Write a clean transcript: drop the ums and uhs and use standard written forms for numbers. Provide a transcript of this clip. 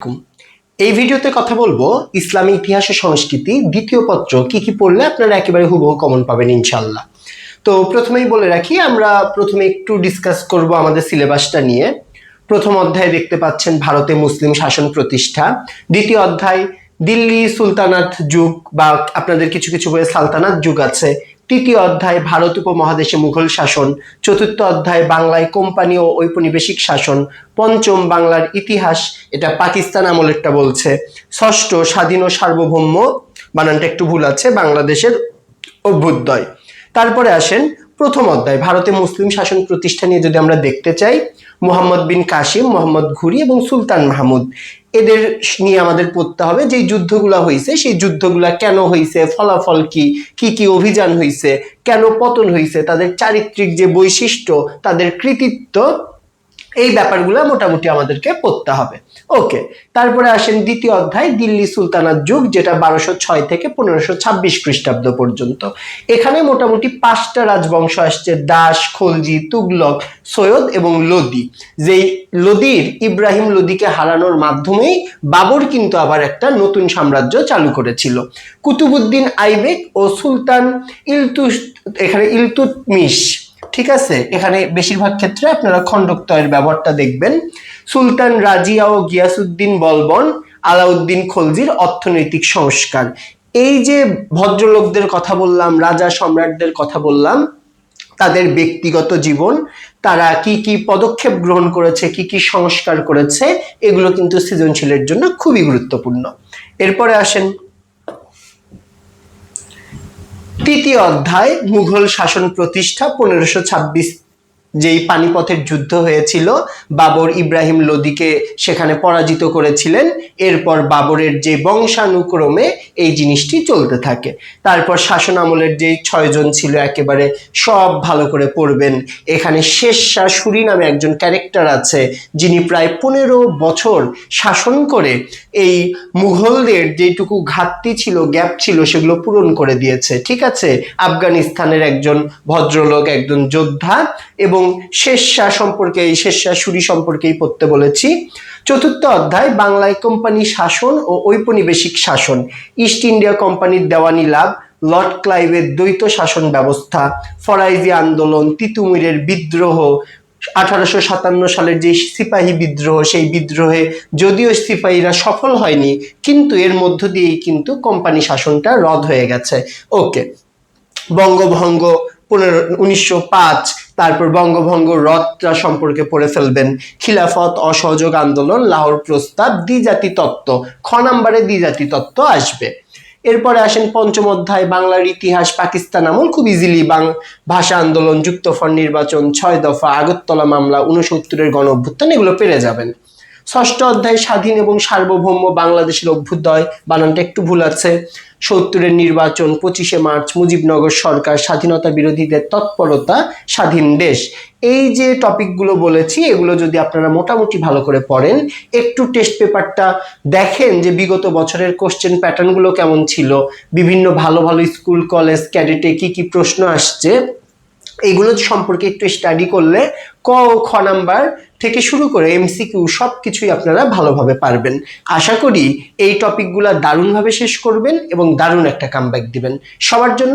আলাইকুম। এই ভিডিওতে কথা বলবো ইসলামী ইতিহাস ও সংস্কৃতি দ্বিতীয় পত্র কি কি পড়লে আপনারা একেবারে হুবহু কমন পাবেন ইনশাআল্লাহ। তো প্রথমেই বলে রাখি, আমরা প্রথমে একটু ডিসকাস করব আমাদের সিলেবাসটা নিয়ে। প্রথম অধ্যায়ে দেখতে পাচ্ছেন ভারতে মুসলিম শাসন প্রতিষ্ঠা, দ্বিতীয় অধ্যায় দিল্লি সুলতানাত যুগ বা আপনাদের কিছু কিছু বইয়ে সালতানাত যুগ আছে, তৃতীয় অধ্যায় ভারত উপমহাদেশে মুঘল শাসন, চতুর্থ অধ্যায় বাংলায় কোম্পানি ও ঔপনিবেশিক শাসন, পঞ্চম বাংলার ইতিহাস, এটা পাকিস্তান আমলেরটা বলছে, ষষ্ঠ স্বাধীন ও সার্বভৌম, বানানটা একটু ভুল আছে, বাংলাদেশের অভ্যুদয়। তারপরে আসেন প্রথম অধ্যায় ভারতে মুসলিম শাসন প্রতিষ্ঠা নিয়ে যদি আমরা দেখতে চাই, মোহাম্মদ বিন কাসিম, মোহাম্মদ ঘুরি এবং সুলতান মাহমুদ, এদের নিয়ে আমাদের পড়তে হবে যে যুদ্ধগুলা হয়েছে সেই যুদ্ধগুলা কেন হয়েছে, ফলাফল কি, কি কি অভিযান হয়েছে, কেন পতন হয়েছে, তাদের চারিত্রিক যে বৈশিষ্ট্য, তাদের কৃতিত্ব, এই ব্যাপারগুলো মোটামুটি আমাদেরকে পড়তে হবে। ওকে, তারপরে আসেন দ্বিতীয় অধ্যায় দিল্লি সুলতানাত যুগ, যেটা 1206 থেকে 1526 খ্রিস্টাব্দ পর্যন্ত। এখানে মোটামুটি 5টা রাজবংশ আসছে, দাস, খলজি, তুগলক, সৈয়দ এবং লোদি। যেই লোদির ইব্রাহিম লোদিকে হারানোর মাধ্যমেই বাবর কিন্তু আবার একটা নতুন সাম্রাজ্য চালু করেছিল। কুতুবউদ্দিন আইবেক ও সুলতান ইলতুৎমিশ, ঠিক আছে, এখানে বেশিরভাগ ক্ষেত্রে আপনারা খণ্ডক্তয়ের ব্যবহারটা দেখবেন। সুলতান রাজিয়া ও গিয়াসউদ্দিন বলবন, আলাউদ্দিন খলজির অর্থনৈতিক সংস্কার। এই যে ভদ্রলোকদের কথা বললাম, রাজা সম্রাটদের কথা বললাম, তাদের ব্যক্তিগত জীবন, তারা কি কি পদক্ষেপ গ্রহণ করেছে, কি কি সংস্কার করেছে, এগুলো কিন্তু সৃজনশীলের জন্য খুবই গুরুত্বপূর্ণ। এরপরে আসেন তৃতীয় অধ্যায় মুঘল শাসন প্রতিষ্ঠা, 1526 যেই পানিপথের যুদ্ধ হয়েছিল, বাবর ইব্রাহিম লোদিকে সেখানে পরাজিত করেছিলেন। এরপর বাবরের যে বংশানুক্রমে এই জিনিসটি চলতে থাকে। তারপর শাসন আমলের যে 6 জন ছিল, একেবারে সব ভালো করে পড়বেন। এখানে শেরশাহ সুরি নামে একজন ক্যারেক্টার আছে, যিনি প্রায় 15 বছর শাসন করে এই মুঘলদের যেটুকু ঘাটতি ছিল, গ্যাপ ছিল, সেগুলো পূরণ করে দিয়েছে। ঠিক আছে, আফগানিস্তানের একজন ভদ্রলোক, একজন যোদ্ধা। এবং শেরশাহ সম্পর্কে, এই শেরশাহ সুরি সম্পর্কেই পড়তে বলেছি। চতুর্থ অধ্যায় বাংলায় কোম্পানি শাসন ও ঔপনিবেশিক শাসন, ইস্ট ইন্ডিয়া কোম্পানির দেওয়ানি লাভ, লর্ড ক্লাইভের দ্বৈত শাসন ব্যবস্থা, ফরাইজি আন্দোলন, তিতুমিরের বিদ্রোহ, 1857 সালের যে সিপাহী বিদ্রোহ, সেই বিদ্রোহে যদিও সিপাহীরা সফল হয়নি, কিন্তু এর মধ্য দিয়েই কিন্তু কোম্পানি শাসনটা রদ হয়ে গেছে। ওকে, বঙ্গভঙ্গ 1905, তারপর বঙ্গভঙ্গ রদটা সম্পর্কে পড়ে ফেলবেন। খিলাফত, অসহযোগ আন্দোলন, লাহোর প্রস্তাব, দ্বিজাতি তত্ত্ব, খ নাম্বারে দ্বিজাতি তত্ত্ব আসবে। এরপরে আসেন পঞ্চম অধ্যায় বাংলার ইতিহাস, পাকিস্তান আমল, খুব ইজিলি ভাষা আন্দোলন, যুক্তফ্রন্ট নির্বাচন, 6 দফা, আগরতলা মামলা, 69-এর গণ অভ্যুত্থান, এগুলো পেরে যাবেন। ষষ্ঠ অধ্যায় স্বাধীন এবং সার্বভৌম বাংলাদেশের অভ্যুদয়, বানানটা একটু ভুল আছে। 70-এর নির্বাচন, 25শে মার্চ, মুজিবনগর সরকার, স্বাধীনতা বিরোধীদের তৎপরতা, স্বাধীন দেশ। এই যে টপিকগুলো বলেছি, এগুলো যদি আপনারা মোটামুটি ভালো করে পড়েন, একটু টেস্ট পেপারটা দেখেন যে বিগত বছরের কোশ্চেন প্যাটার্নগুলো কেমন ছিল, বিভিন্ন ভালো ভালো স্কুল কলেজ ক্যাডেটে কি কি প্রশ্ন আসছে, এগুলো সম্পর্কে একটু স্টাডি করলে ক খ নাম্বার থেকে শুরু করে এমসিকিউ সব কিছুই আপনারা ভালোভাবে পারবেন। আশা করি এই টপিকগুলো দারুণভাবে শেষ করবেন এবং দারুণ একটা কামব্যাক দিবেন। সবার জন্য